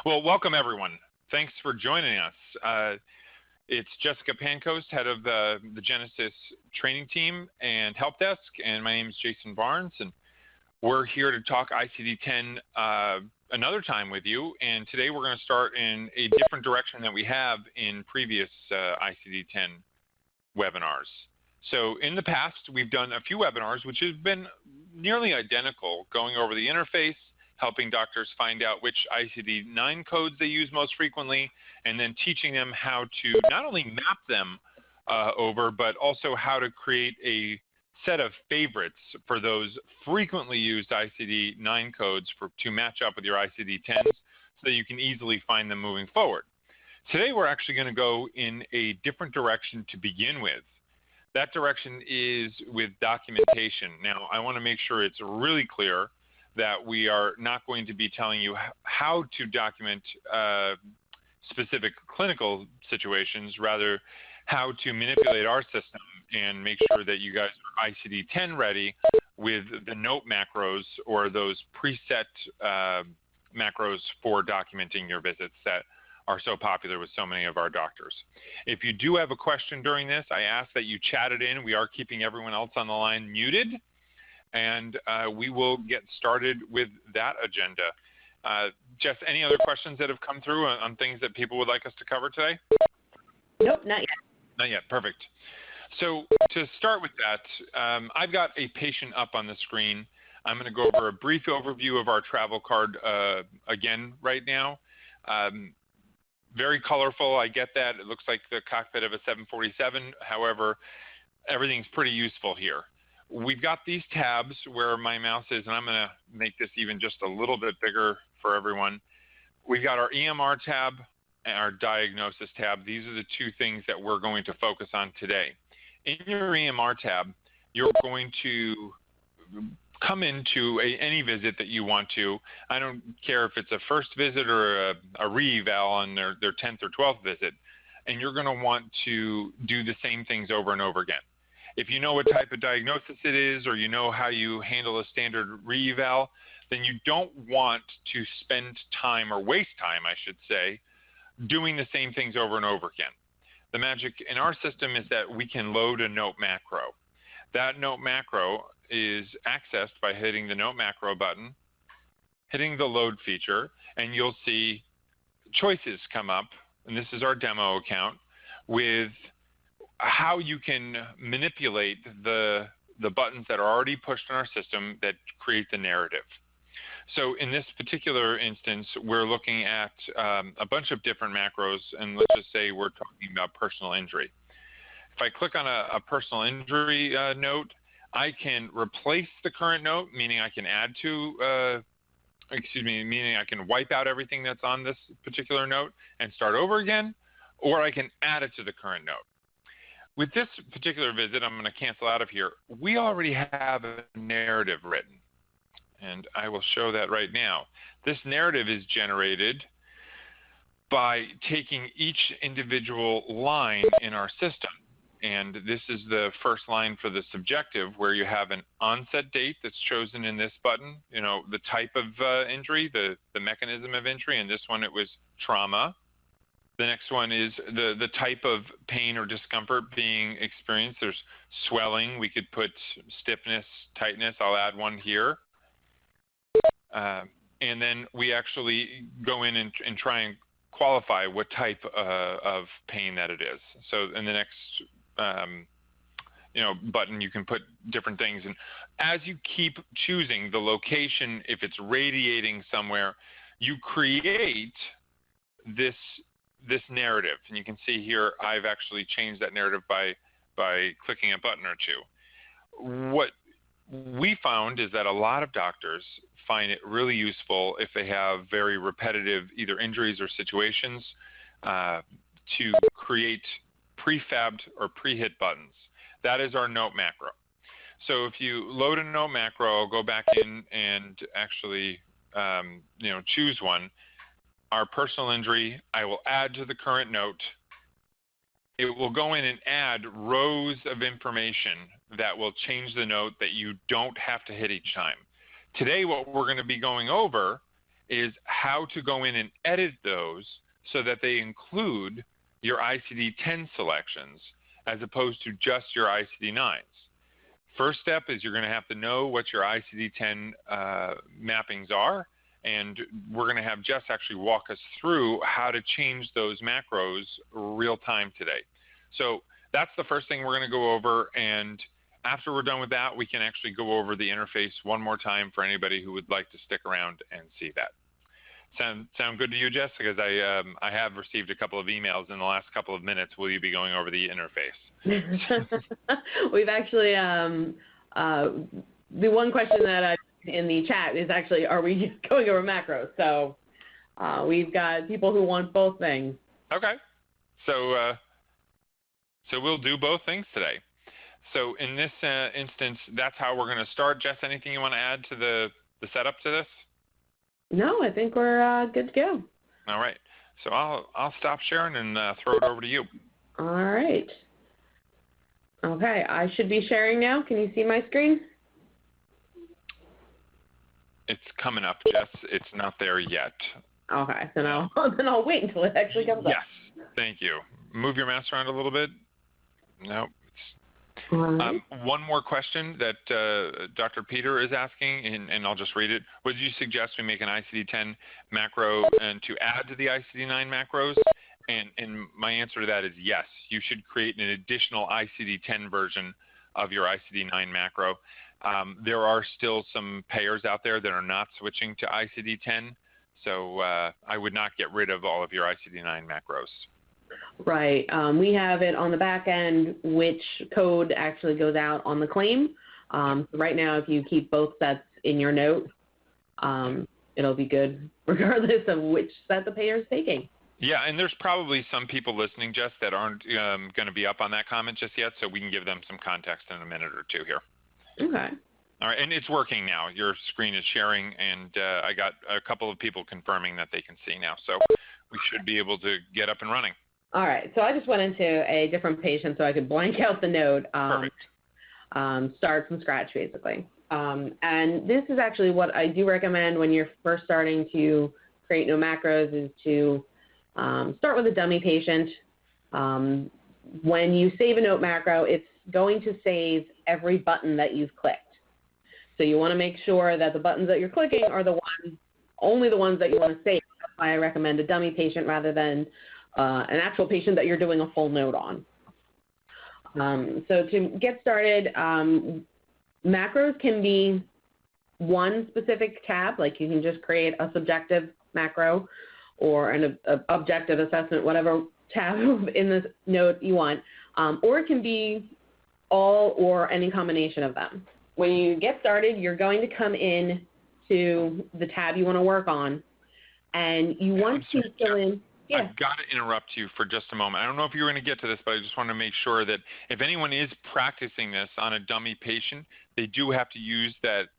Well, welcome everyone. Thanks for joining us. It's Jessica Pancoast, head of the Genesis training team and help desk, and my name is Jason Barnes, and we're here to talk ICD-10 another time with you. And today we're going to start in a different direction than we have in previous ICD-10 webinars. So in the past, we've done a few webinars which have been nearly identical, going over the interface, helping doctors find out which ICD-9 codes they use most frequently, and then teaching them how to not only map them over, but also how to create a set of favorites for those frequently used ICD-9 codes to match up with your ICD-10s so that you can easily find them moving forward. Today we're actually going to go in a different direction to begin with. That direction is with documentation. Now, I want to make sure it's really clear that we are not going to be telling you how to document specific clinical situations, rather how to manipulate our system and make sure that you guys are ICD-10 ready with the note macros or those preset macros for documenting your visits that are so popular with so many of our doctors. If you do have a question during this, I ask that you chat it in. We are keeping everyone else on the line muted, and we will get started with that agenda. Jess, any other questions that have come through on things that people would like us to cover today? Nope, not yet. Not yet, perfect. So to start with that, I've got a patient up on the screen. I'm going to go over a brief overview of our travel card again right now. Very colorful, I get that. It looks like the cockpit of a 747. However, everything's pretty useful here. We've got these tabs where my mouse is, and I'm going to make this even just a little bit bigger for everyone. We've got our EMR tab and our diagnosis tab. These are the two things that we're going to focus on today. In your EMR tab, you're going to come into any visit that you want to. I don't care if it's a first visit or a re-eval on their 10th or 12th visit, and you're going to want to do the same things over and over again. If you know what type of diagnosis it is, or you know how you handle a standard re-eval, then you don't want to spend time, or waste time, I should say, doing the same things over and over again. The magic in our system is that we can load a note macro. That note macro is accessed by hitting the note macro button, hitting the load feature, and you'll see choices come up, and this is our demo account, with how you can manipulate the buttons that are already pushed in our system that create the narrative. So in this particular instance, we're looking at a bunch of different macros, and let's just say we're talking about personal injury. If I click on a personal injury note, I can replace the current note, meaning I can add to, meaning I can wipe out everything that's on this particular note and start over again, or I can add it to the current note. With this particular visit, I'm going to cancel out of here. We already have a narrative written, and I will show that right now. This narrative is generated by taking each individual line in our system. And this is the first line for the subjective, where you have an onset date that's chosen in this button, you know, the type of injury, the mechanism of injury. In this one, it was trauma. The next one is the type of pain or discomfort being experienced. There's swelling. We could put stiffness, tightness. I'll add one here. And then we actually go in and try and qualify what type of pain that it is. So in the next button, you can put different things. And as you keep choosing the location, if it's radiating somewhere, you create this narrative. And you can see here, I've actually changed that narrative by clicking a button or two. What we found is that a lot of doctors find it really useful if they have very repetitive either injuries or situations to create prefabbed or pre-hit buttons. That is our note macro. So if you load a note macro, I'll go back in and actually choose one. Our personal injury, I will add to the current note. It will go in and add rows of information that will change the note that you don't have to hit each time. Today, what we're going to be going over is how to go in and edit those so that they include your ICD-10 selections as opposed to just your ICD-9s. First step is you're going to have to know what your ICD-10 mappings are, and we're going to have Jess actually walk us through how to change those macros real time today. So that's the first thing we're going to go over, and after we're done with that, we can actually go over the interface one more time for anybody who would like to stick around and see that. Sound good to you, Jess? Because I have received a couple of emails in the last couple of minutes. Will you be going over the interface? We've actually, the one question that in the chat is actually, are we going over macros? So we've got people who want both things. Okay. So we'll do both things today. So in this instance, that's how we're going to start. Jess, anything you want to add to the setup to this? No, I think we're good to go. All right. So I'll stop sharing and throw it over to you. All right. Okay, I should be sharing now. Can you see my screen? It's coming up, Jess. It's not there yet. Okay, then I'll wait until it actually comes up. Yes, thank you. Move your mouse around a little bit. No. Right. One more question that Dr. Peter is asking, and I'll just read it. Would you suggest we make an ICD-10 macro and to add to the ICD-9 macros? And my answer to that is yes. You should create an additional ICD-10 version of your ICD-9 macro. There are still some payers out there that are not switching to ICD-10, so I would not get rid of all of your ICD-9 macros. Right. We have it on the back end, which code actually goes out on the claim. So right now, if you keep both sets in your note, it'll be good regardless of which set the payer is taking. Yeah, and there's probably some people listening, Jess, that aren't going to be up on that comment just yet, so we can give them some context in a minute or two here. Okay. All right, and it's working now. Your screen is sharing, and I got a couple of people confirming that they can see now, so we should be able to get up and running. All right, so I just went into a different patient so I could blank out the note, start from scratch basically. And this is actually what I do recommend when you're first starting to create no macros is to start with a dummy patient. When you save a note macro, it's going to save every button that you've clicked. So you want to make sure that the buttons that you're clicking are only the ones that you want to save. That's why I recommend a dummy patient rather than an actual patient that you're doing a full note on. So to get started, macros can be one specific tab, like you can just create a subjective macro or an objective assessment, whatever tab in this note you want, or it can be all or any combination of them. When you get started, you're going to come in to the tab you want to work on, and you want to fill in. Yeah. I've got to interrupt you for just a moment. I don't know if you're going to get to this, but I just want to make sure that if anyone is practicing this on a dummy patient, they do have to use that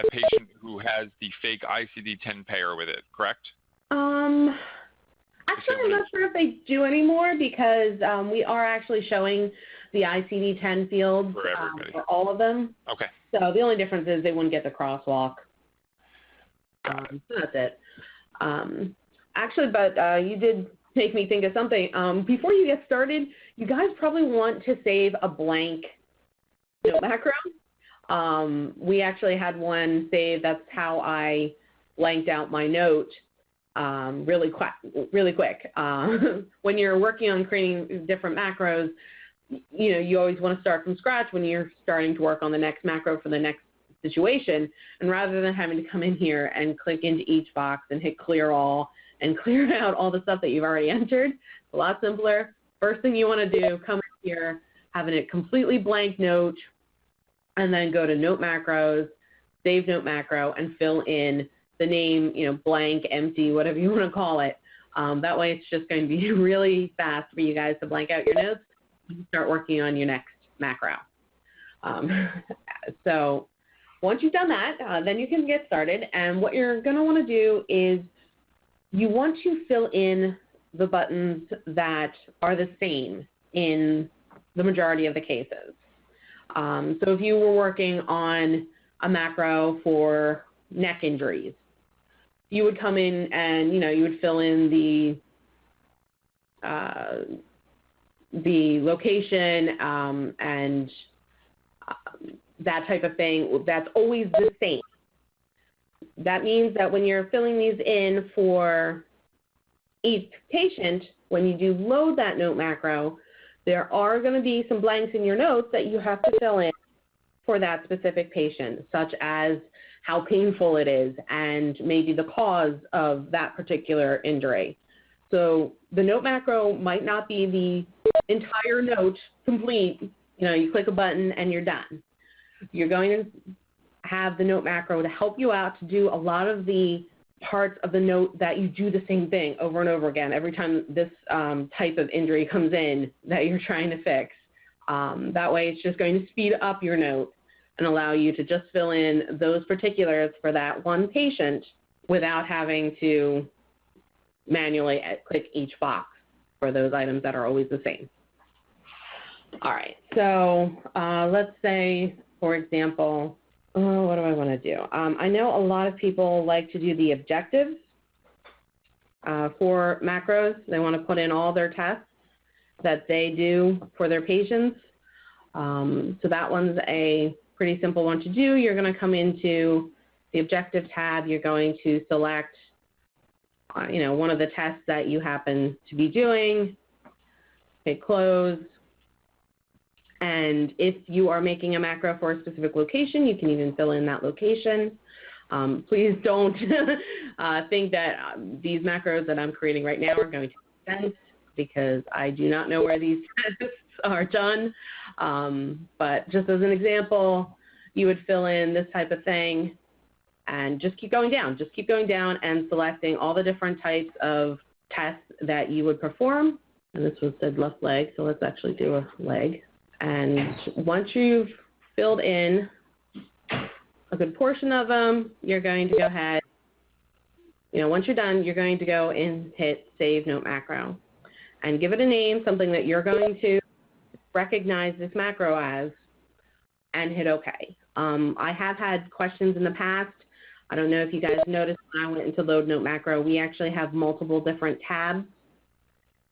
patient who has the fake ICD-10 payer with it, correct? Actually, I'm not sure if they do anymore because we are actually showing the ICD-10 field for all of them. Okay. So the only difference is they wouldn't get the crosswalk. So that's it. Actually, but you did make me think of something. Before you get started, you guys probably want to save a blank note macro. We actually had one saved. That's how I blanked out my note really quick. When you're working on creating different macros, you always want to start from scratch when you're starting to work on the next macro for the next situation. And rather than having to come in here and click into each box and hit clear all and clear out all the stuff that you've already entered, it's a lot simpler. First thing you want to do, come in here, having a completely blank note, and then go to Note Macros, Save Note Macro, and fill in the name, blank, empty, whatever you want to call it. That way it's just going to be really fast for you guys to blank out your notes and start working on your next macro. So once you've done that, then you can get started. And what you're going to want to do is you want to fill in the buttons that are the same in the majority of the cases. So if you were working on a macro for neck injuries, you would come in and, you would fill in the location and that type of thing. That's always the same. That means that when you're filling these in for each patient, when you do load that note macro, there are going to be some blanks in your notes that you have to fill in for that specific patient, such as how painful it is and maybe the cause of that particular injury. So the note macro might not be the entire note complete. You click a button and you're done. You're going to have the note macro to help you out to do a lot of the parts of the note that you do the same thing over and over again every time this type of injury comes in that you're trying to fix. That way it's just going to speed up your note and allow you to just fill in those particulars for that one patient without having to manually click each box for those items that are always the same. All right, so let's say, for example, what do I want to do? I know a lot of people like to do the objectives for macros. They want to put in all their tests that they do for their patients. So that one's a pretty simple one to do. You're going to come into the objective tab. You're going to select, one of the tests that you happen to be doing. Hit close. And if you are making a macro for a specific location, you can even fill in that location. Please don't think that these macros that I'm creating right now are going to make sense, because I do not know where these tests are done. But just as an example, you would fill in this type of thing and just keep going down. Just keep going down and selecting all the different types of tests that you would perform. And this one said left leg, so let's actually do a leg. And once you've filled in a good portion of them, you're going to go ahead, once you're done, you're going to go and hit Save Note Macro and give it a name, something that you're going to recognize this macro as, and hit OK. I have had questions in the past. I don't know if you guys noticed when I went into Load Note Macro, we actually have multiple different tabs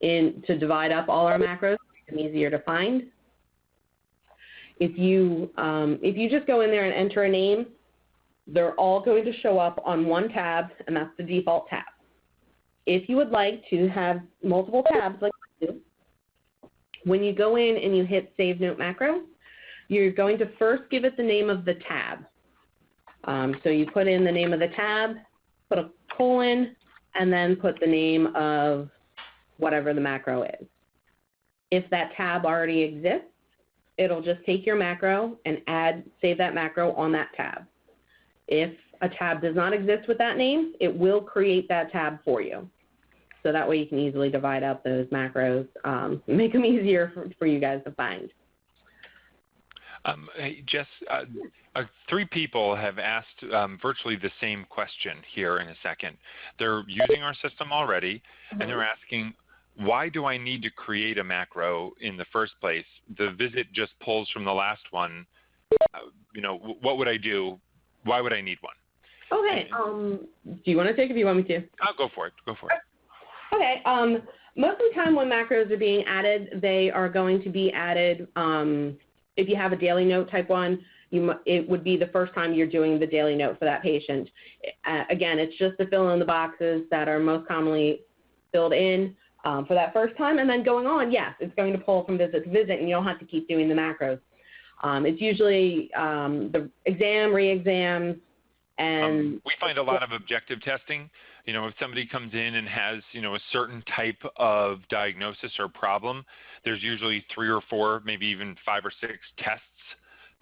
to divide up all our macros, to make them easier to find. If you just go in there and enter a name, they're all going to show up on one tab, and that's the default tab. If you would like to have multiple tabs like this, when you go in and you hit Save Note Macro, you're going to first give it the name of the tab. So you put in the name of the tab, put a colon, and then put the name of whatever the macro is. If that tab already exists, it'll just take your macro and save that macro on that tab. If a tab does not exist with that name, it will create that tab for you. So that way you can easily divide up those macros, make them easier for you guys to find. Hey, Jess, 3 people have asked virtually the same question here in a second. They're using our system already, and they're asking, why do I need to create a macro in the first place? The visit just pulls from the last one. What would I do? Why would I need one? Okay. Do you want to take it, or do you want me to? I'll go for it. Go for it. Okay. Most of the time when macros are being added, they are going to be added, if you have a daily note type one, it would be the first time you're doing the daily note for that patient. Again, it's just to fill in the boxes that are most commonly filled in for that first time, and then going on, yes, it's going to pull from visit to visit, and you don't have to keep doing the macros. It's usually the exam, re-exams, and we find a lot of objective testing. If somebody comes in and has, a certain type of diagnosis or problem, there's usually 3 or 4, maybe even 5 or 6 tests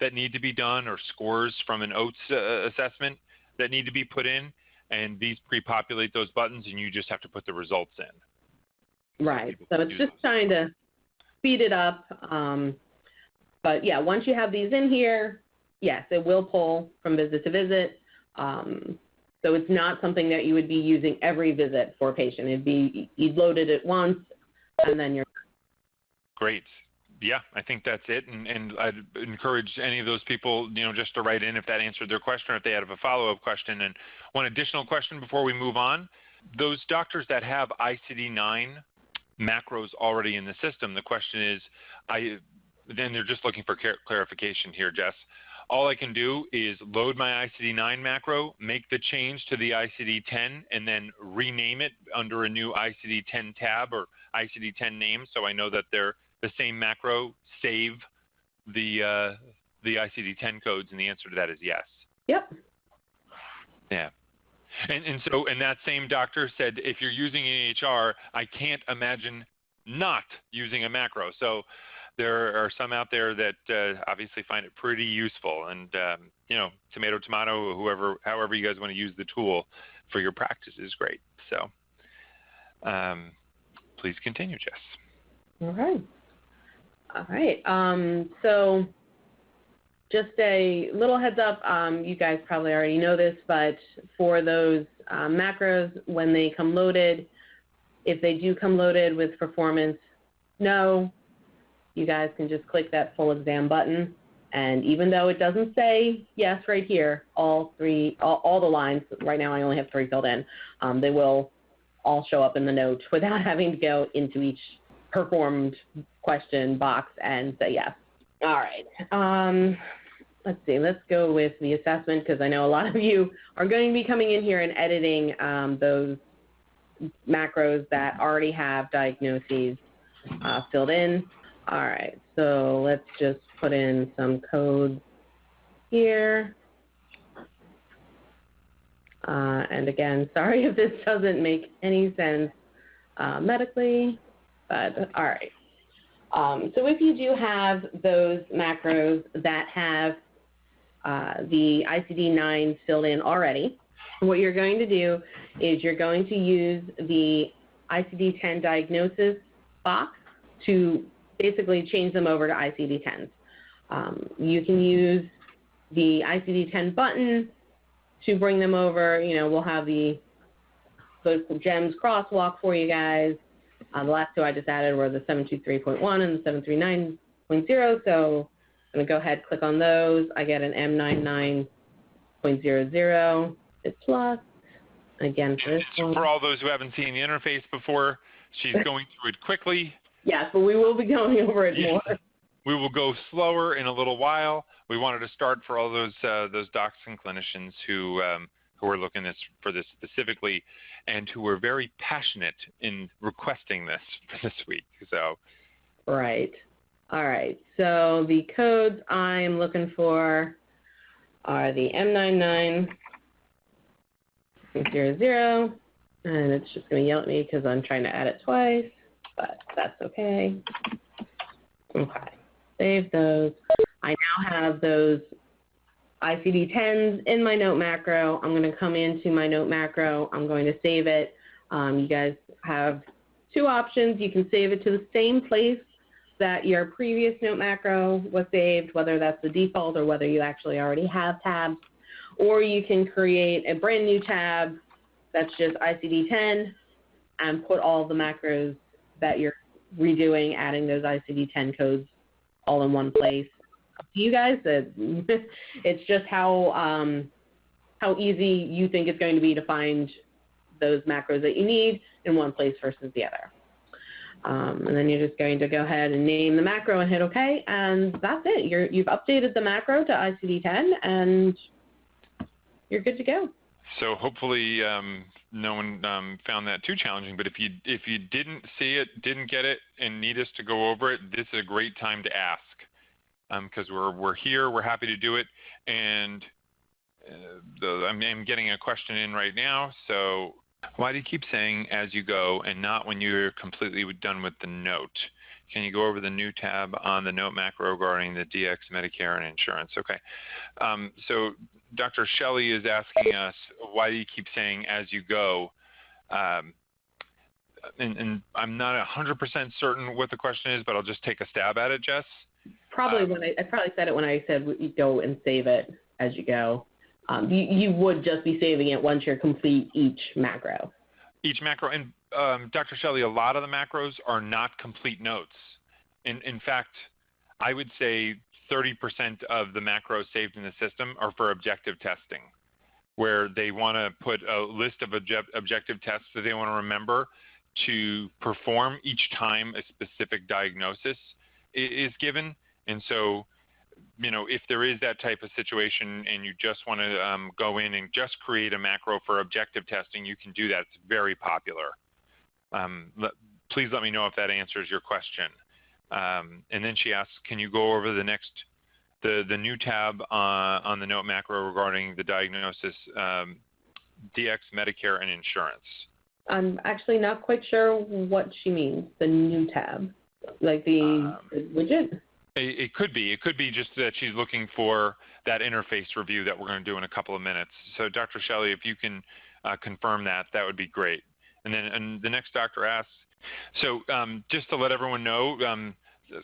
that need to be done, or scores from an OATS assessment that need to be put in, and these pre-populate those buttons, and you just have to put the results in. Right. So it's just trying to speed it up. But yeah, once you have these in here, yes, it will pull from visit to visit. So it's not something that you would be using every visit for a patient. You'd load it at once, and then you're great. Yeah, I think that's it, and I'd encourage any of those people, just to write in if that answered their question or if they have a follow-up question. And one additional question before we move on, those doctors that have ICD-9 macros already in the system, the question is, then they're just looking for clarification here, Jess. All I can do is load my ICD-9 macro, make the change to the ICD-10, and then rename it under a new ICD-10 tab or ICD-10 name, so I know that they're the same macro, save the ICD-10 codes, and the answer to that is yes. Yep. Yeah. And that same doctor said, if you're using an EHR, I can't imagine not using a macro. So there are some out there that obviously find it pretty useful. And, tomato, tomato, however you guys want to use the tool for your practice is great. So please continue, Jess. All right. So just a little heads up, you guys probably already know this, but for those macros, when they come loaded, if they do come loaded with performance no, you guys can just click that full exam button. And even though it doesn't say yes right here, all the lines, right now I only have 3 filled in, they will all show up in the note without having to go into each performed question box and say yes. All right. Let's see. Let's go with the assessment because I know a lot of you are going to be coming in here and editing those macros that already have diagnoses filled in. All right. So let's just put in some codes here. And again, sorry if this doesn't make any sense medically, but all right. So if you do have those macros that have the ICD-9 filled in already, what you're going to do is you're going to use the ICD-10 diagnosis box to basically change them over to ICD-10s. You can use the ICD-10 button to bring them over. We'll have the Vericle Gems crosswalk for you guys. The last 2 I just added were the 723.1 and the 739.0, so I'm going to go ahead, click on those. I get an M99.00. It's plus. Again, for this one. For all those who haven't seen the interface before, she's going through it quickly. Yes, but we will be going over it more. We will go slower in a little while. We wanted to start for all those docs and clinicians who are looking for this specifically and who were very passionate in requesting this for this week. So. Right. All right. So the codes I'm looking for are the M99.00, and it's just going to yell at me because I'm trying to add it twice, but that's okay. Okay. Save those. I now have those ICD-10s in my note macro. I'm going to come into my note macro. I'm going to save it. You guys have 2 options. You can save it to the same place that your previous note macro was saved, whether that's the default or whether you actually already have tabs. Or you can create a brand new tab that's just ICD-10 and put all the macros that you're redoing, adding those ICD-10 codes all in one place. Up to you guys. It's just how easy you think it's going to be to find those macros that you need in one place versus the other. And then you're just going to go ahead and name the macro and hit OK, and that's it. You've updated the macro to ICD-10, and you're good to go. So hopefully no one found that too challenging. But if you didn't see it, didn't get it, and need us to go over it, this is a great time to ask. Because we're here, we're happy to do it, and I'm getting a question in right now. So why do you keep saying as you go and not when you're completely done with the note? Can you go over the new tab on the note macro regarding the DX, Medicare, and insurance? Okay. So Dr. Shelley is asking us, why do you keep saying as you go? And I'm not 100% certain what the question is, but I'll just take a stab at it, Jess. Probably I probably said it when I said you go and save it as you go. You would just be saving it once you're complete each macro. Each macro, and Dr. Shelley, a lot of the macros are not complete notes. In fact, I would say 30% of the macros saved in the system are for objective testing, where they want to put a list of objective tests that they want to remember to perform each time a specific diagnosis is given. And so, if there is that type of situation and you just want to go in and just create a macro for objective testing, you can do that. It's very popular. Please let me know if that answers your question. And then she asks, can you go over the new tab on the note macro regarding the diagnosis, DX, Medicare, and insurance? I'm actually not quite sure what she means, the new tab, like the widget? It could be. It could be just that she's looking for that interface review that we're going to do in a couple of minutes. So Dr. Shelley, if you can confirm that, that would be great. And the next doctor asks, so just to let everyone know,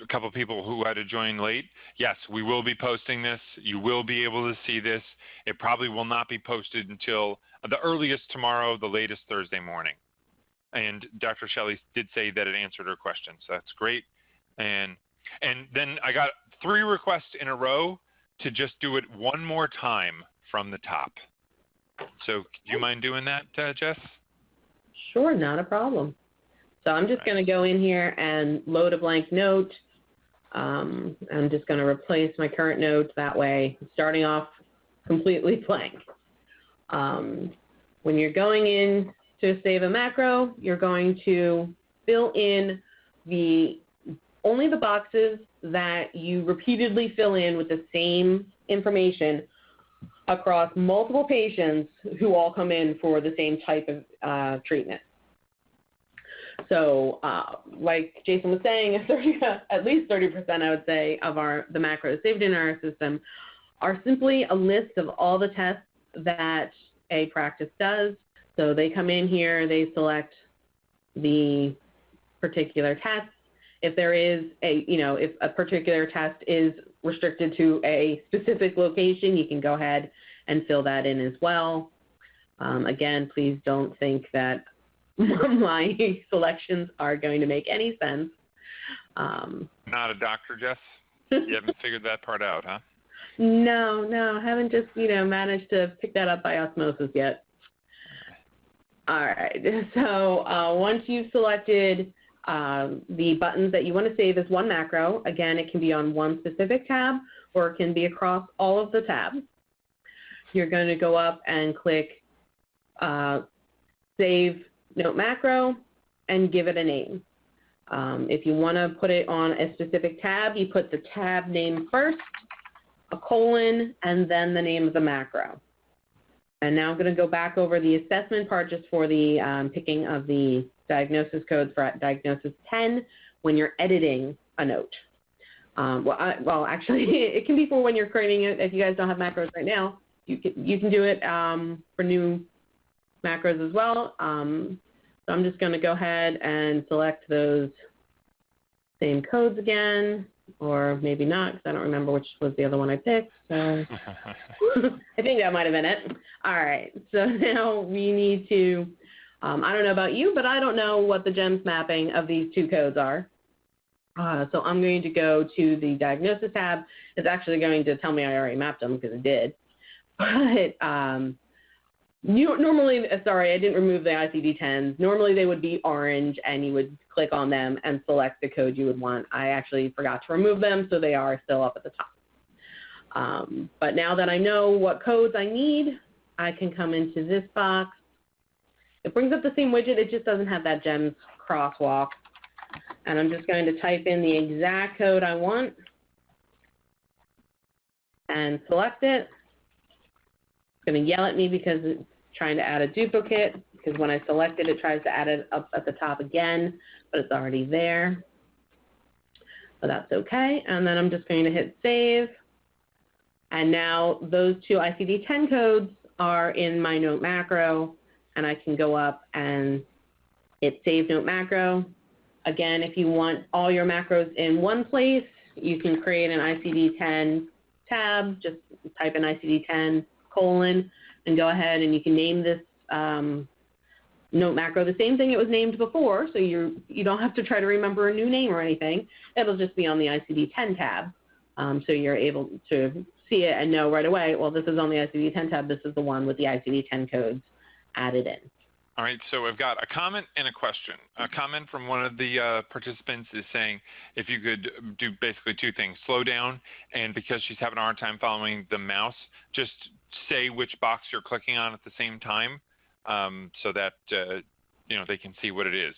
a couple of people who had to join late, yes, we will be posting this. You will be able to see this. It probably will not be posted until the earliest tomorrow, the latest Thursday morning. And Dr. Shelley did say that it answered her question, so that's great. And then I got 3 requests in a row to just do it one more time from the top. So do you mind doing that, Jess? Sure, not a problem. So I'm just going to go in here and load a blank note. I'm just going to replace my current note. That way, starting off completely blank. When you're going in to save a macro, you're going to fill in only the boxes that you repeatedly fill in with the same information across multiple patients who all come in for the same type of treatment. So like Jason was saying, at least 30%, I would say, of the macros saved in our system are simply a list of all the tests that a practice does. So they come in here, they select the particular test. If there is if a particular test is restricted to a specific location, you can go ahead and fill that in as well. Again, please don't think that my selections are going to make any sense. Not a doctor, Jess? You haven't figured that part out, huh? No, haven't just, managed to pick that up by osmosis yet. All right, so once you've selected the buttons that you want to save as one macro, again, it can be on one specific tab or it can be across all of the tabs. You're going to go up and click Save Note Macro and give it a name. If you want to put it on a specific tab, you put the tab name first, a colon, and then the name of the macro. And now I'm going to go back over the assessment part just for the picking of the diagnosis codes for diagnosis 10 when you're editing a note. Well, actually, it can be for when you're creating it. If you guys don't have macros right now, you can do it for new macros as well. So I'm just going to go ahead and select those same codes again, or maybe not, because I don't remember which was the other one I picked. So I think that might have been it. All right, so now we need to, I don't know about you, but I don't know what the GEMS mapping of these 2 codes are. So I'm going to go to the diagnosis tab. It's actually going to tell me I already mapped them because it did. But normally, sorry, I didn't remove the ICD-10s. Normally they would be orange and you would click on them and select the code you would want. I actually forgot to remove them, so they are still up at the top. But now that I know what codes I need, I can come into this box. It brings up the same widget, it just doesn't have that GEMS crosswalk. And I'm just going to type in the exact code I want and select it. It's going to yell at me because it's trying to add a duplicate, because when I select it, it tries to add it up at the top again, but it's already there. So that's okay. And then I'm just going to hit save. And now those 2 ICD-10 codes are in my note macro, and I can go up and hit save note macro. Again, if you want all your macros in one place, you can create an ICD-10 tab, just type in ICD-10 : and go ahead and you can name this note macro the same thing it was named before, so you don't have to try to remember a new name or anything. It'll just be on the ICD-10 tab, so you're able to see it and know right away, well, this is on the ICD-10 tab, this is the one with the ICD-10 codes added in. All right, so I've got a comment and a question. A comment from one of the participants is saying if you could do basically two things, slow down, and because she's having a hard time following the mouse, just say which box you're clicking on at the same time so that they can see what it is.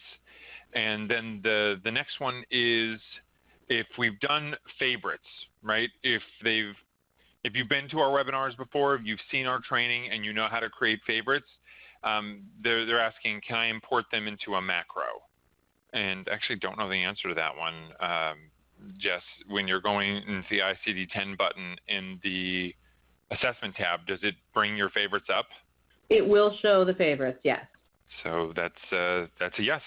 And then the next one is if we've done favorites, right? If you've been to our webinars before, if you've seen our training and you know how to create favorites, they're asking, can I import them into a macro? And actually don't know the answer to that one. Jess, when you're going into the ICD-10 button in the assessment tab, does it bring your favorites up? It will show the favorites, yes. So that's a yes.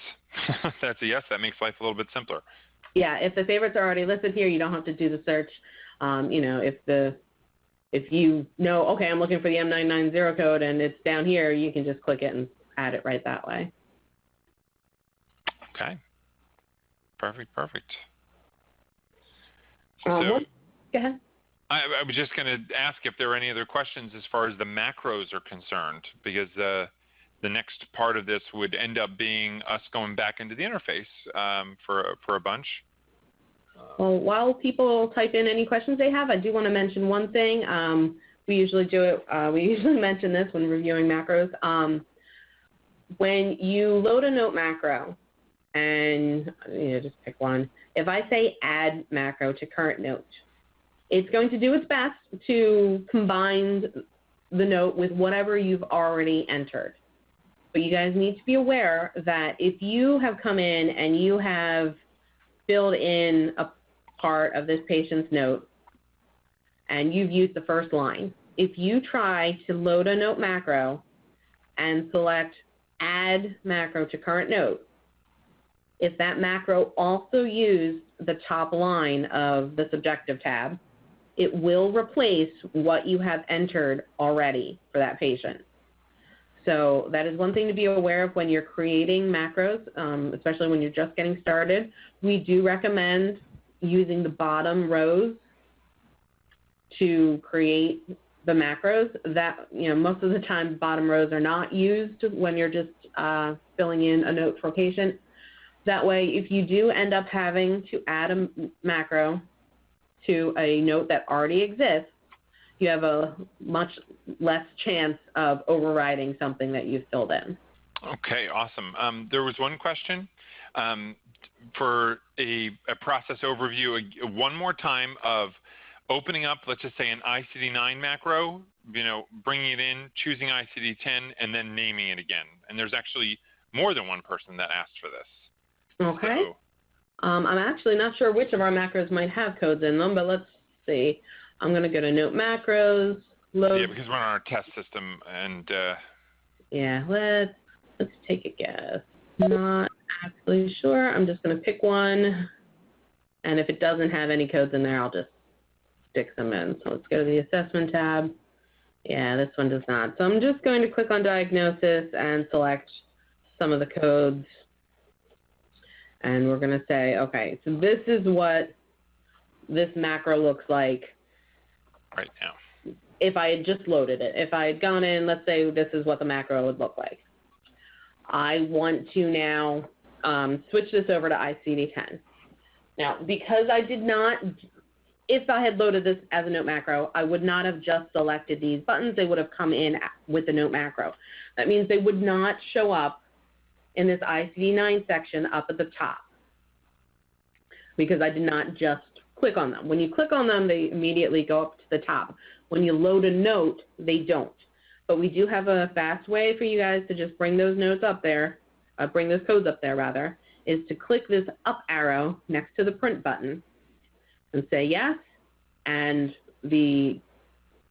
That's a yes. That makes life a little bit simpler. Yeah, if the favorites are already listed here, you don't have to do the search. If you know, okay, I'm looking for the M990 code and it's down here, you can just click it and add it right that way. Okay. Perfect. Go ahead. I was just going to ask if there are any other questions as far as the macros are concerned, because the next part of this would end up being us going back into the interface for a bunch. Well, while people type in any questions they have, I do want to mention one thing. We usually do it. We usually mention this when reviewing macros. When you load a note macro, and just pick one. If I say add macro to current note, it's going to do its best to combine the note with whatever you've already entered. But you guys need to be aware that if you have come in and you have filled in a part of this patient's note and you've used the first line, if you try to load a note macro and select add macro to current note, if that macro also used the top line of the subjective tab, it will replace what you have entered already for that patient. So that is one thing to be aware of when you're creating macros, especially when you're just getting started. We do recommend using the bottom rows to create the macros. That, most of the time bottom rows are not used when you're just filling in a note for a patient. That way, if you do end up having to add a macro to a note that already exists, you have a much less chance of overriding something that you've filled in. Okay, awesome. There was one question for a process overview, one more time of opening up, let's just say an ICD-9 macro, bringing it in, choosing ICD-10, and then naming it again. And there's actually more than one person that asked for this. Okay. So, I'm actually not sure which of our macros might have codes in them, but let's see. I'm going to go to Note Macros, load. Yeah, because we're on our test system, and yeah, let's take a guess. Not actually sure. I'm just going to pick one, and if it doesn't have any codes in there, I'll just stick them in. So let's go to the Assessment tab. Yeah, this one does not. So I'm just going to click on Diagnosis and select some of the codes. And we're going to say, okay, so this is what this macro looks like right now. If I had just loaded it. If I had gone in, let's say this is what the macro would look like. I want to now switch this over to ICD-10. Now, because I did not, if I had loaded this as a note macro, I would not have just selected these buttons. They would have come in with the note macro. That means they would not show up in this ICD-9 section up at the top because I did not just click on them. When you click on them, they immediately go up to the top. When you load a note, they don't. But we do have a fast way for you guys to just bring those notes up there, bring those codes up there rather, is to click this up arrow next to the print button and say yes, and the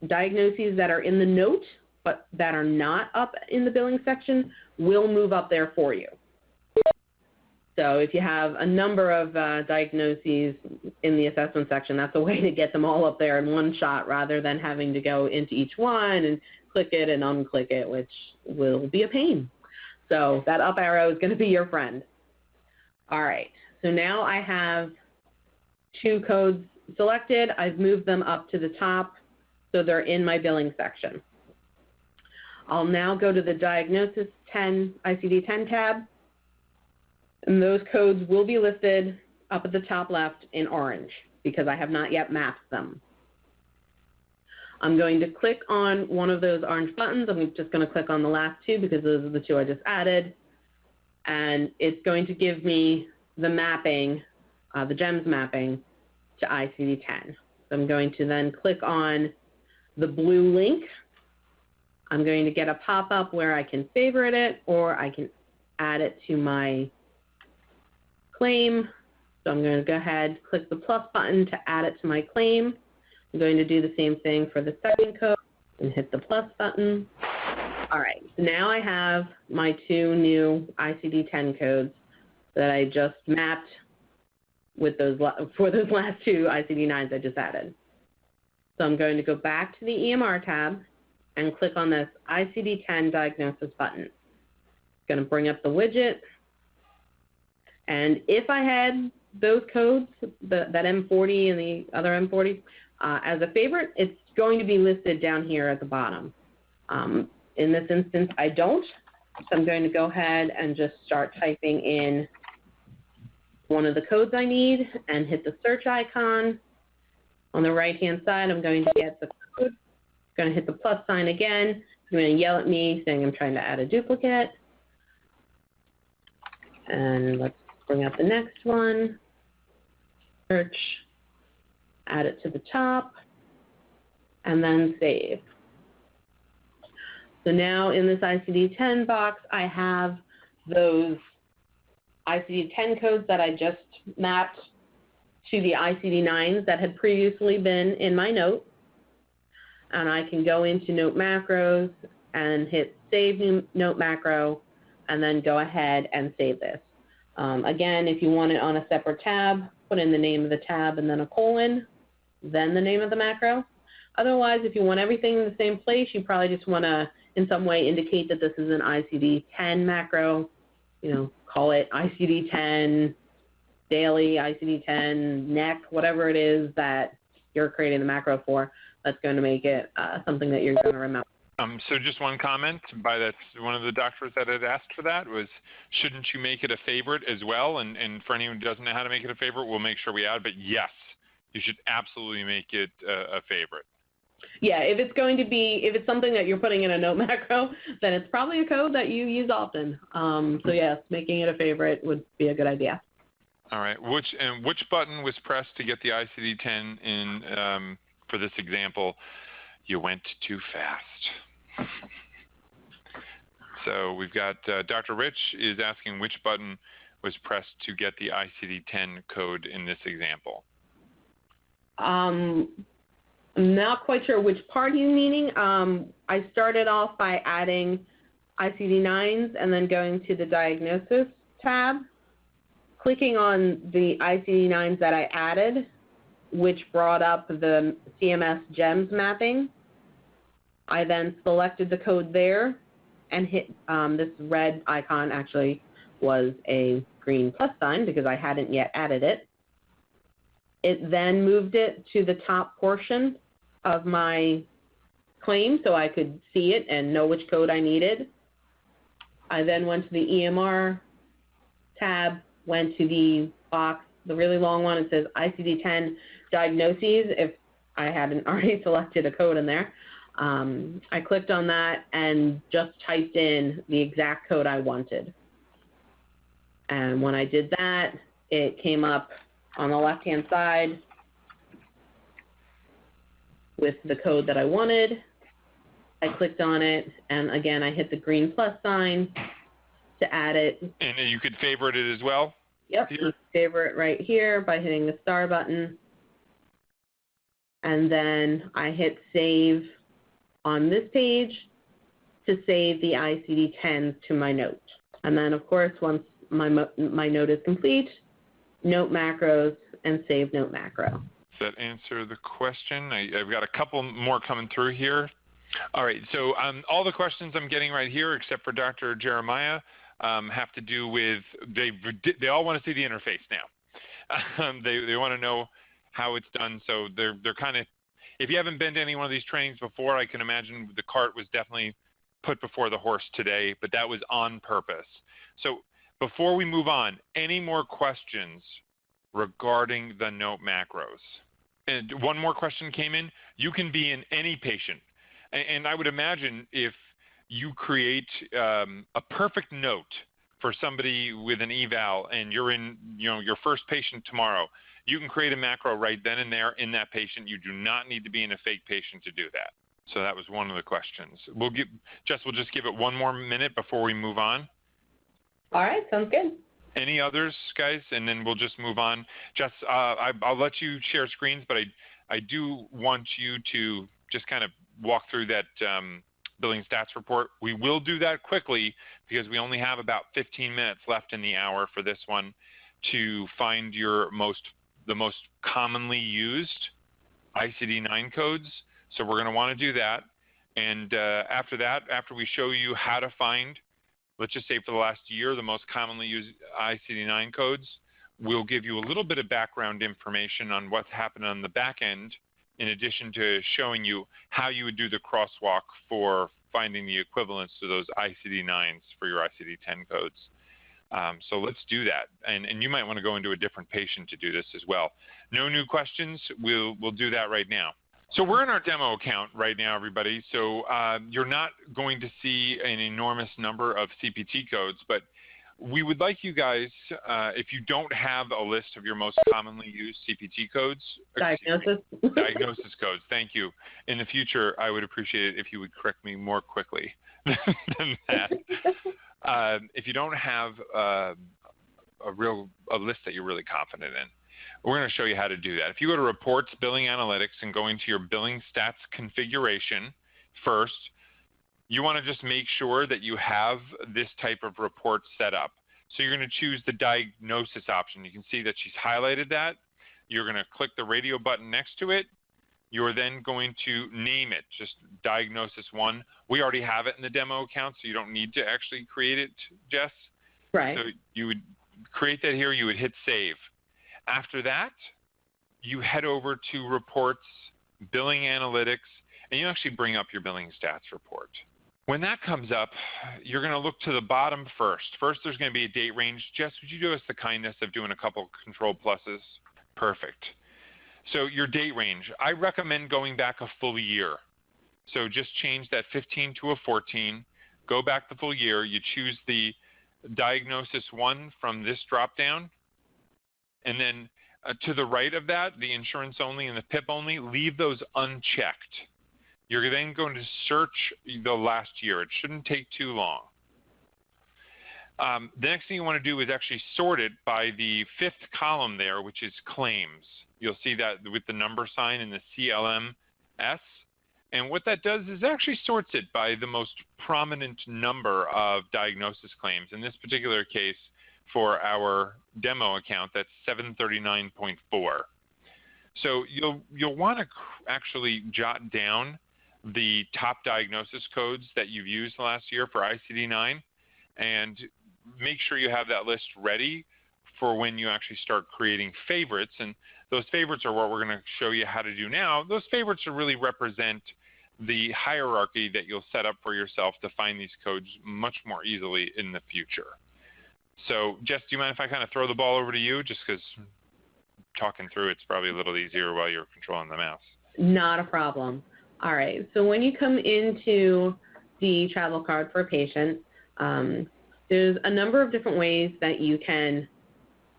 diagnoses that are in the note but that are not up in the billing section will move up there for you. So if you have a number of diagnoses in the assessment section, that's a way to get them all up there in one shot rather than having to go into each one and click it and unclick it, which will be a pain. So that up arrow is going to be your friend. All right, so now I have 2 codes selected. I've moved them up to the top, so they're in my billing section. I'll now go to the Diagnosis 10, ICD-10 tab, and those codes will be listed up at the top left in orange because I have not yet mapped them. I'm going to click on one of those orange buttons. I'm just going to click on the last 2 because those are the 2 I just added. And it's going to give me the mapping, the GEMS mapping to ICD-10. So I'm going to then click on the blue link. I'm going to get a pop-up where I can favorite it or I can add it to my claim. So I'm going to go ahead, click the plus button to add it to my claim. I'm going to do the same thing for the second code and hit the plus button. All right, so now I have my 2 new ICD-10 codes that I just mapped with those for those last 2 ICD-9s I just added. So I'm going to go back to the EMR tab and click on this ICD-10 diagnosis button. It's going to bring up the widget. And if I had those codes, that M40 and the other M40, as a favorite, it's going to be listed down here at the bottom. In this instance, I don't, so I'm going to go ahead and just start typing in one of the codes I need and hit the search icon. On the right-hand side, I'm going to get the code. I'm going to hit the plus sign again. It's going to yell at me saying I'm trying to add a duplicate. And let's bring up the next one. Search, add it to the top, and then save. So now in this ICD-10 box, I have those ICD-10 codes that I just mapped to the ICD-9s that had previously been in my note. And I can go into Note Macros and hit Save New Note Macro, and then go ahead and save this. Again, if you want it on a separate tab, put in the name of the tab and then a colon, then the name of the macro. Otherwise, if you want everything in the same place, you probably just want to, in some way, indicate that this is an ICD-10 macro. You know, call it ICD-10 daily, ICD-10 neck, whatever it is that you're creating the macro for. That's going to make it something that you're going to remember. So just one comment by that one of the doctors that had asked for that was, shouldn't you make it a favorite as well? And for anyone who doesn't know how to make it a favorite, we'll make sure we add. But yes, you should absolutely make it a favorite. Yeah, if it's something that you're putting in a note macro, then it's probably a code that you use often. So yes, making it a favorite would be a good idea. All right. Which button was pressed to get the ICD-10 in for this example? You went too fast. So we've got Dr. Rich is asking which button was pressed to get the ICD-10 code in this example. I'm not quite sure which part he's meaning. I started off by adding ICD-9s and then going to the Diagnosis tab, clicking on the ICD-9s that I added, which brought up the PMS Gems mapping. I then selected the code there and hit this red icon. Actually was a green plus sign because I hadn't yet added it. It then moved it to the top portion of my claim so I could see it and know which code I needed. I then went to the EMR tab, went to the box, the really long one. It says ICD-10 diagnoses if I hadn't already selected a code in there. I clicked on that and just typed in the exact code I wanted. And when I did that, it came up on the left-hand side with the code that I wanted. I clicked on it, and again, I hit the green plus sign to add it. And you could favorite it as well? Yep, you favorite right here by hitting the star button. And then I hit save on this page to save the ICD-10s to my note. And then, of course, once my note is complete, note macros and save note macro. Does that answer the question? I've got a couple more coming through here. All right, so all the questions I'm getting right here, except for Dr. Jeremiah, have to do with they all want to see the interface now. They want to know how it's done. So they're kind of, if you haven't been to any one of these trainings before, I can imagine the cart was definitely put before the horse today, but that was on purpose. So before we move on, any more questions regarding the note macros? And one more question came in. You can be in any patient. And I would imagine if you create a perfect note for somebody with an eval and you're in your first patient tomorrow, you can create a macro right then and there in that patient. You do not need to be in a fake patient to do that. So that was one of the questions. We'll just give it one more minute before we move on. All right, sounds good. Any others, guys? And then we'll just move on. Jess, I'll let you share screens, but I do want you to just kind of walk through that billing stats report. We will do that quickly because we only have about 15 minutes left in the hour for this one to find the most commonly used ICD-9 codes. So we're going to want to do that. And after that, after we show you how to find, let's just say for the last year, the most commonly used ICD-9 codes, we'll give you a little bit of background information on what's happened on the back end, in addition to showing you how you would do the crosswalk for finding the equivalents to those ICD-9s for your ICD-10 codes. So let's do that. And you might want to go into a different patient to do this as well. No new questions. We'll do that right now. So we're in our demo account right now, everybody. So you're not going to see an enormous number of CPT codes, but we would like you guys, if you don't have a list of your most commonly used CPT codes. Diagnosis codes, thank you. In the future, I would appreciate it if you would correct me more quickly than that. If you don't have a list that you're really confident in, we're going to show you how to do that. If you go to Reports, Billing Analytics, and go into your Billing Stats configuration first, you want to just make sure that you have this type of report set up. So you're going to choose the Diagnosis option. You can see that she's highlighted that. You're going to click the radio button next to it. You're then going to name it, just Diagnosis 1. We already have it in the demo account, so you don't need to actually create it, Jess. Right. So you would create that here. You would hit Save. After that, you head over to Reports, Billing Analytics, and you actually bring up your Billing Stats report. When that comes up, you're going to look to the bottom first. First, there's going to be a date range. Jess, would you do us the kindness of doing a couple control pluses? Perfect. So your date range, I recommend going back a full year. So just change that 15 to a 14, go back the full year. You choose the Diagnosis 1 from this drop-down. And then to the right of that, the insurance only and the PIP only, leave those unchecked. You're then going to search the last year. It shouldn't take too long. The next thing you want to do is actually sort it by the 5th column there, which is claims. You'll see that with the number sign in the CLMS. And what that does is actually sorts it by the most prominent number of diagnosis claims. In this particular case, for our demo account, that's 739.4. So you'll want to actually jot down the top diagnosis codes that you've used last year for ICD-9 and make sure you have that list ready for when you actually start creating favorites. And those favorites are what we're going to show you how to do now. Those favorites will really represent the hierarchy that you'll set up for yourself to find these codes much more easily in the future. So, Jess, do you mind if I kind of throw the ball over to you, just because talking through it's probably a little easier while you're controlling the mouse? Not a problem. All right. So when you come into the travel card for a patient, there's a number of different ways that you can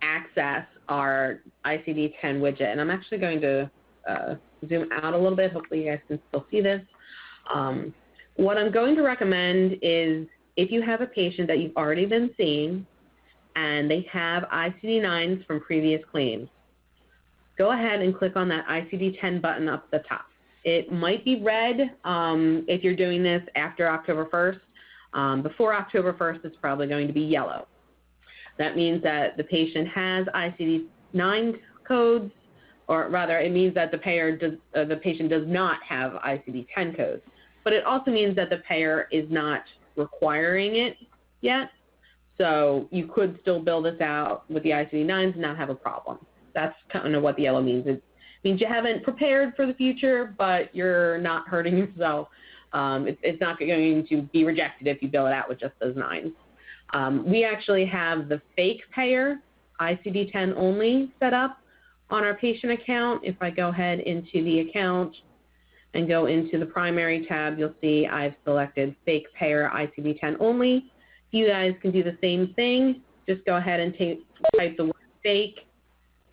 access our ICD-10 widget. And I'm actually going to zoom out a little bit. Hopefully you guys can still see this. What I'm going to recommend is if you have a patient that you've already been seeing and they have ICD-9s from previous claims, go ahead and click on that ICD-10 button up at the top. It might be red if you're doing this after October 1st. Before October 1st, it's probably going to be yellow. That means that the patient has ICD-9 codes, or rather, it means that the patient does not have ICD-10 codes. But it also means that the payer is not requiring it yet. So you could still build this out with the ICD-9s and not have a problem. That's kind of what the yellow means. It means you haven't prepared for the future, but you're not hurting yourself. It's not going to be rejected if you bill it out with just those 9s. We actually have the fake payer, ICD-10 only, set up on our patient account. If I go ahead into the account and go into the primary tab, you'll see I've selected fake payer ICD-10 only. You guys can do the same thing. Just go ahead and type the word fake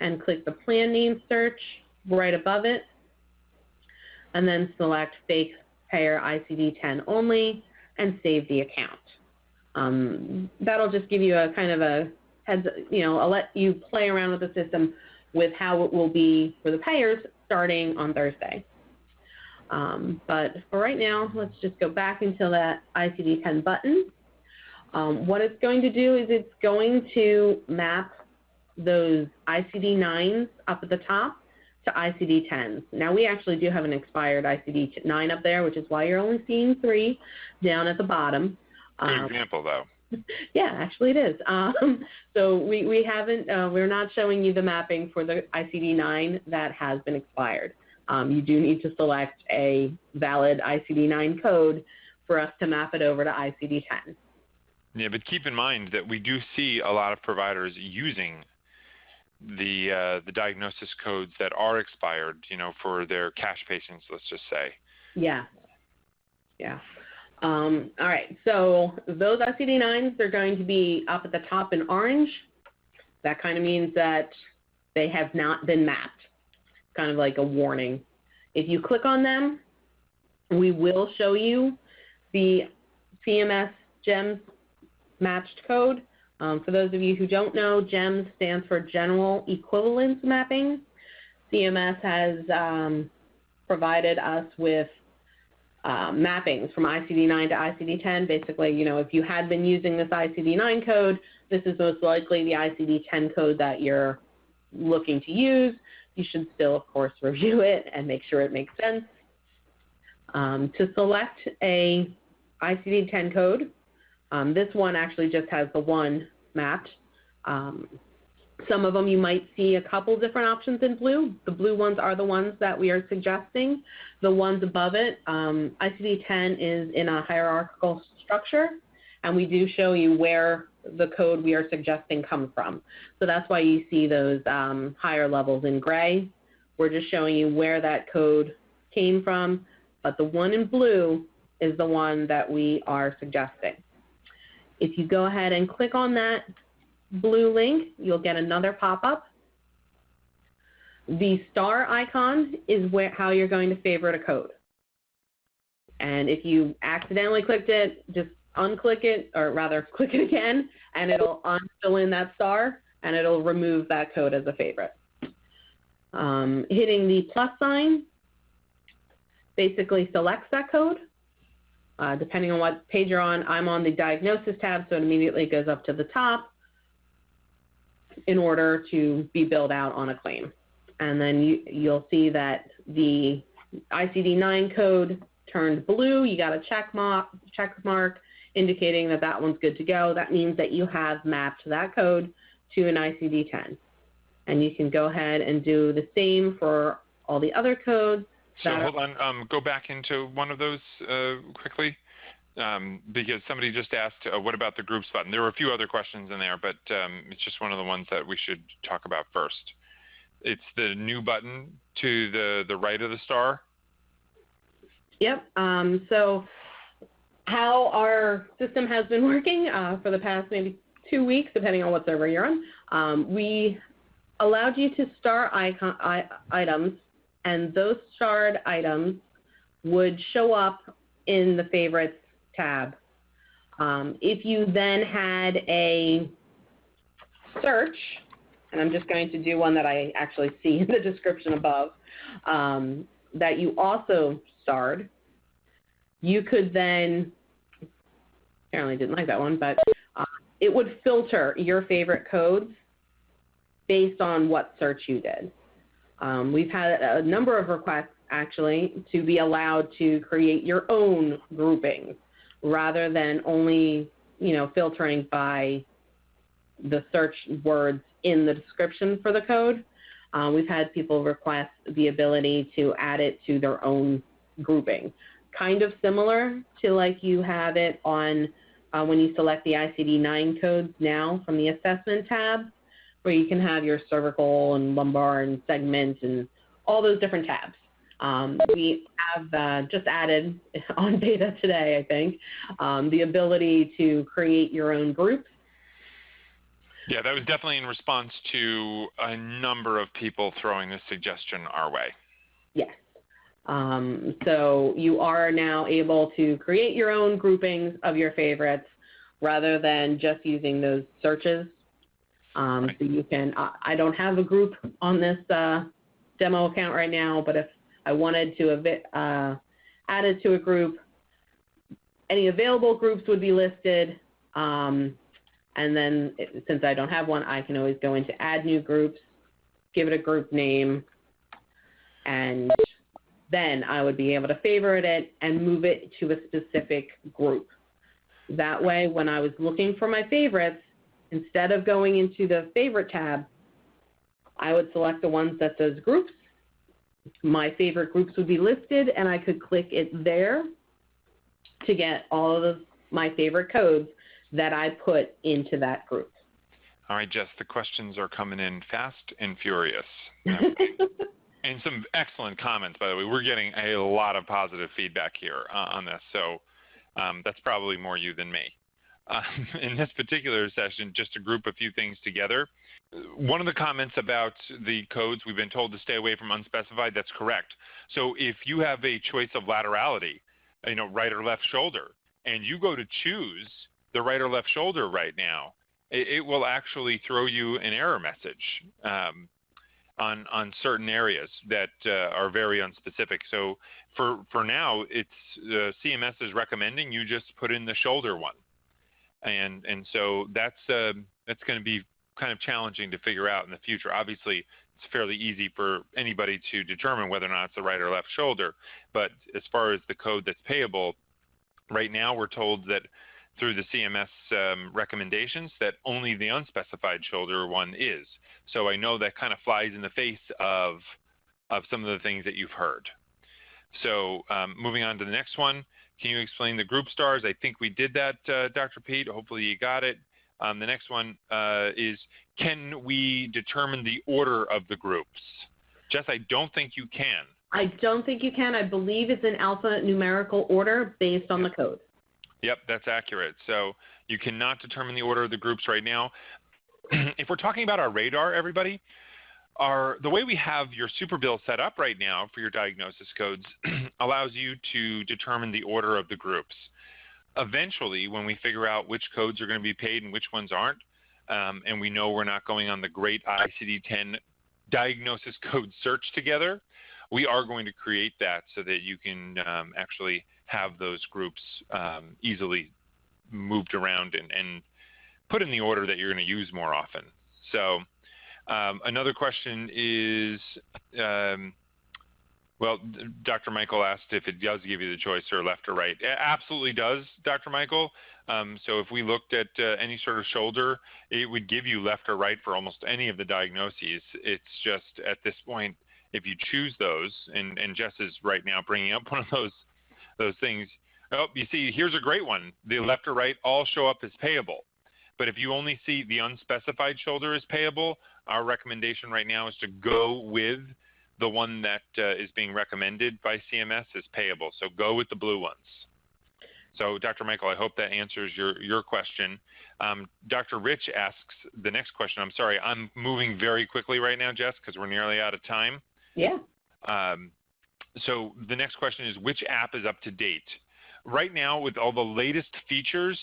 and click the plan name search right above it, and then select fake payer ICD-10 only and save the account. That'll just give you a kind of a heads, I'll let you play around with the system with how it will be for the payers starting on Thursday. But for right now, let's just go back into that ICD-10 button. What it's going to do is it's going to map those ICD-9s up at the top to ICD-10s. Now, we actually do have an expired ICD-9 up there, which is why you're only seeing 3 down at the bottom. Good example, though. Yeah, actually it is. So we haven't, we're not showing you the mapping for the ICD-9 that has been expired. You do need to select a valid ICD-9 code for us to map it over to ICD-10. Yeah, but keep in mind that we do see a lot of providers using the diagnosis codes that are expired, for their cash patients, let's just say. Yeah. Yeah. All right, so those ICD-9s, they're going to be up at the top in orange. That kind of means that they have not been mapped, kind of like a warning. If you click on them, we will show you the PMS Gems matched code. For those of you who don't know, GEMS stands for General Equivalence Mapping. CMS has provided us with mappings from ICD-9 to ICD-10. Basically, if you had been using this ICD-9 code, this is most likely the ICD-10 code that you're looking to use. You should still, of course, review it and make sure it makes sense. To select a ICD-10 code, this one actually just has the one mapped. Some of them you might see a couple different options in blue. The blue ones are the ones that we are suggesting. The ones above it, ICD-10 is in a hierarchical structure, and we do show you where the code we are suggesting comes from. So that's why you see those higher levels in gray. We're just showing you where that code came from, but the one in blue is the one that we are suggesting. If you go ahead and click on that blue link, you'll get another pop-up. The star icon is how you're going to favorite a code. And if you accidentally clicked it, just unclick it, or rather click it again, and it'll fill in that star, and it'll remove that code as a favorite. Hitting the plus sign basically selects that code. Depending on what page you're on, I'm on the diagnosis tab, so it immediately goes up to the top in order to be billed out on a claim. And then you'll see that the ICD-9 code turned blue. You got a check mark indicating that that one's good to go. That means that you have mapped that code to an ICD-10. And you can go ahead and do the same for all the other codes. So hold on, go back into one of those quickly, because somebody just asked, what about the groups button? There were a few other questions in there, but it's just one of the ones that we should talk about first. It's the new button to the right of the star. Yep. So how our system has been working for the past maybe 2 weeks, depending on what server you're on, we allowed you to star items, and those starred items would show up in the favorites tab. If you then had a search, and I'm just going to do one that I actually see in the description above, that you also starred, you could then, apparently didn't like that one, but it would filter your favorite codes based on what search you did. We've had a number of requests, actually, to be allowed to create your own groupings rather than only, filtering by the search words in the description for the code. We've had people request the ability to add it to their own grouping, kind of similar to like you have it on when you select the ICD-9 codes now from the assessment tab, where you can have your cervical and lumbar and segment and all those different tabs. We have just added on beta today, I think, the ability to create your own groups. Yeah, that was definitely in response to a number of people throwing this suggestion our way. Yes. So you are now able to create your own groupings of your favorites rather than just using those searches. Right. So you can, I don't have a group on this demo account right now, but if I wanted to add it to a group, any available groups would be listed. And then since I don't have one, I can always go into add new groups, give it a group name, and then I would be able to favorite it and move it to a specific group. That way, when I was looking for my favorites, instead of going into the favorite tab, I would select the ones that says groups. My favorite groups would be listed, and I could click it there to get all of my favorite codes that I put into that group. All right, Jess, the questions are coming in fast and furious. And some excellent comments, by the way. We're getting a lot of positive feedback here on this, so that's probably more you than me. In this particular session, just to group a few things together, one of the comments about the codes, we've been told to stay away from unspecified. That's correct. So if you have a choice of laterality, right or left shoulder, and you go to choose the right or left shoulder right now, it will actually throw you an error message on certain areas that are very unspecific. So for now, it's CMS is recommending you just put in the shoulder one, and so that's going to be kind of challenging to figure out in the future. Obviously, it's fairly easy for anybody to determine whether or not it's the right or left shoulder, but as far as the code that's payable, right now we're told that through the CMS recommendations that only the unspecified shoulder one is. So I know that kind of flies in the face of some of the things that you've heard. So moving on to the next one, can you explain the group stars? I think we did that, Dr. Pete. Hopefully you got it. The next one is, can we determine the order of the groups? Jess, I don't think you can. I don't think you can. I believe it's in alphanumerical order based on the code. Yep, that's accurate. So you cannot determine the order of the groups right now. If we're talking about our radar, everybody, the way we have your super bill set up right now for your diagnosis codes allows you to determine the order of the groups. Eventually, when we figure out which codes are going to be paid and which ones aren't, and we know we're not going on the great ICD-10 diagnosis code search together, we are going to create that so that you can actually have those groups easily moved around and put in the order that you're going to use more often. So another question is, well, Dr. Michael asked if it does give you the choice or left or right. It absolutely does, Dr. Michael. So if we looked at any sort of shoulder, it would give you left or right for almost any of the diagnoses. It's just at this point, if you choose those, and Jess is right now bringing up one of those things. Oh, you see, here's a great one. The left or right all show up as payable. But if you only see the unspecified shoulder as payable, our recommendation right now is to go with the one that is being recommended by CMS as payable. So go with the blue ones. So Dr. Michael, I hope that answers your question. Dr. Rich asks the next question. I'm sorry, I'm moving very quickly right now, Jess, because we're nearly out of time. Yeah. So the next question is, which app is up to date? Right now, with all the latest features,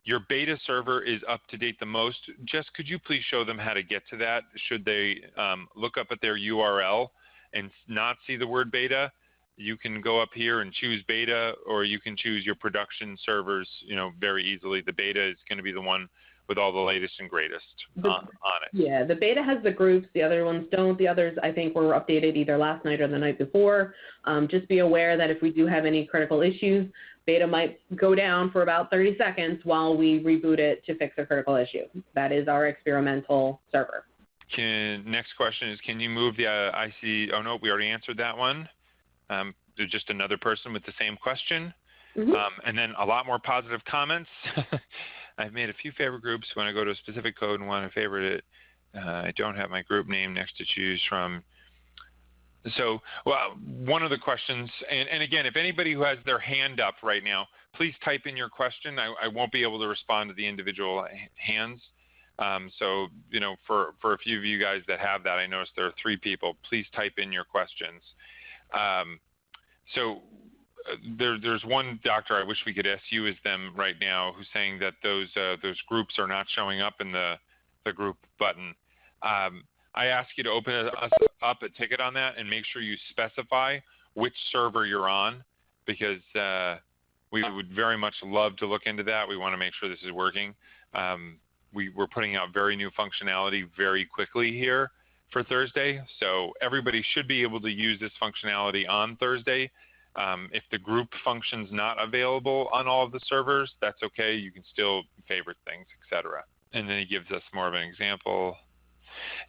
your beta server is up to date the most. Jess, could you please show them how to get to that? Should they look up at their URL and not see the word beta? You can go up here and choose beta, or you can choose your production servers, very easily. The beta is going to be the one with all the latest and greatest on it. Yeah, the beta has the groups. The other ones don't. The others, I think, were updated either last night or the night before. Just be aware that if we do have any critical issues, beta might go down for about 30 seconds while we reboot it to fix a critical issue. That is our experimental server. Next question is, can you move the ICD? Oh, no, we already answered that one. There's just another person with the same question. And then a lot more positive comments. I've made a few favorite groups. When I go to a specific code and want to favorite it, I don't have my group name next to choose from. So, well, one of the questions, and again, if anybody who has their hand up right now, please type in your question. I won't be able to respond to the individual hands. So, you know, for a few of you guys that have that, I noticed there are 3 people. Please type in your questions. There's one doctor I wish we could SU as them right now who's saying that those groups are not showing up in the group button. I ask you to open up a ticket on that and make sure you specify which server you're on, because we would very much love to look into that. We want to make sure this is working. We're putting out very new functionality very quickly here for Thursday, so everybody should be able to use this functionality on Thursday. If the group function's not available on all of the servers, that's okay. You can still favorite things, etc. And then he gives us more of an example.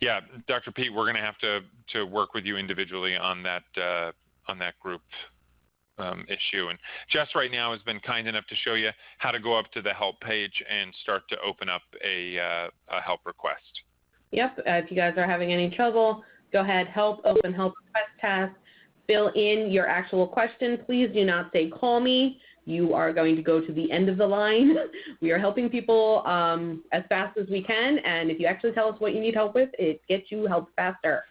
Yeah, Dr. Pete, we're going to have to work with you individually on that group issue. And Jess right now has been kind enough to show you how to go up to the help page and start to open up a help request. Yep, if you guys are having any trouble, go ahead, open help request task, fill in your actual question. Please do not say call me. You are going to go to the end of the line. We are helping people as fast as we can, and if you actually tell us what you need help with, it gets you help faster.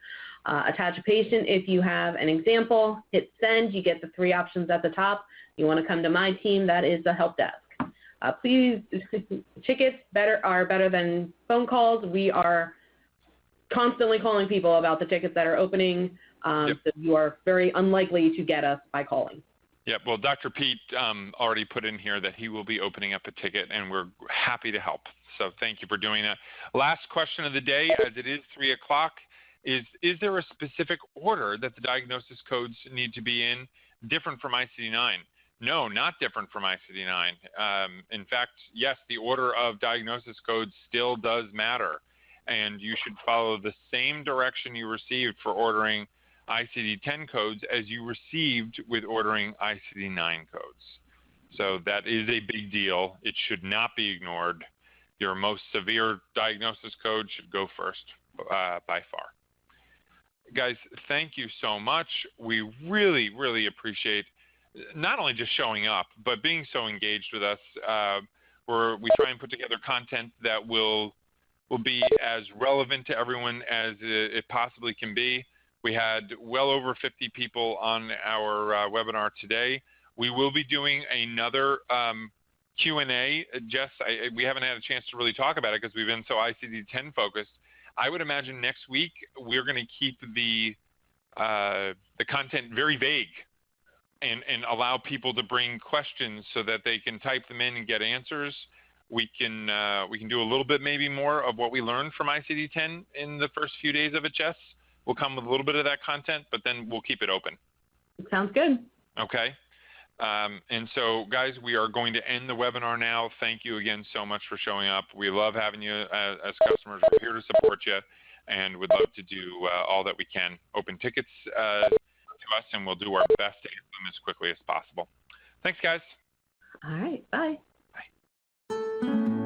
Attach a patient if you have an example. Hit send. You get the 3 options at the top. You want to come to my team, that is the help desk. Please, tickets are better than phone calls. We are constantly calling people about the tickets that are opening, so you are very unlikely to get us by calling. Yeah, well, Dr. Pete already put in here that he will be opening up a ticket, and we're happy to help. So thank you for doing that. Last question of the day, as it is 3 o'clock, is there a specific order that the diagnosis codes need to be in different from ICD-9? No, not different from ICD-9. In fact, yes, the order of diagnosis codes still does matter, and you should follow the same direction you received for ordering ICD-10 codes as you received with ordering ICD-9 codes. So that is a big deal. It should not be ignored. Your most severe diagnosis code should go first by far. Guys, thank you so much. We really, really appreciate not only just showing up, but being so engaged with us. We try and put together content that will be as relevant to everyone as it possibly can be. We had well over 50 people on our webinar today. We will be doing another Q&A. Jess, we haven't had a chance to really talk about it because we've been so ICD-10 focused. I would imagine next week we're going to keep the content very vague and allow people to bring questions so that they can type them in and get answers. We can do a little bit maybe more of what we learned from ICD-10 in the first few days of it, Jess. We'll come with a little bit of that content, but then we'll keep it open. Sounds good. Okay. And so, guys, we are going to end the webinar now. Thank you again so much for showing up. We love having you as customers. We're here to support you, and would love to do all that we can. Open tickets to us, and we'll do our best to get them as quickly as possible. Thanks, guys. All right. Bye. Bye.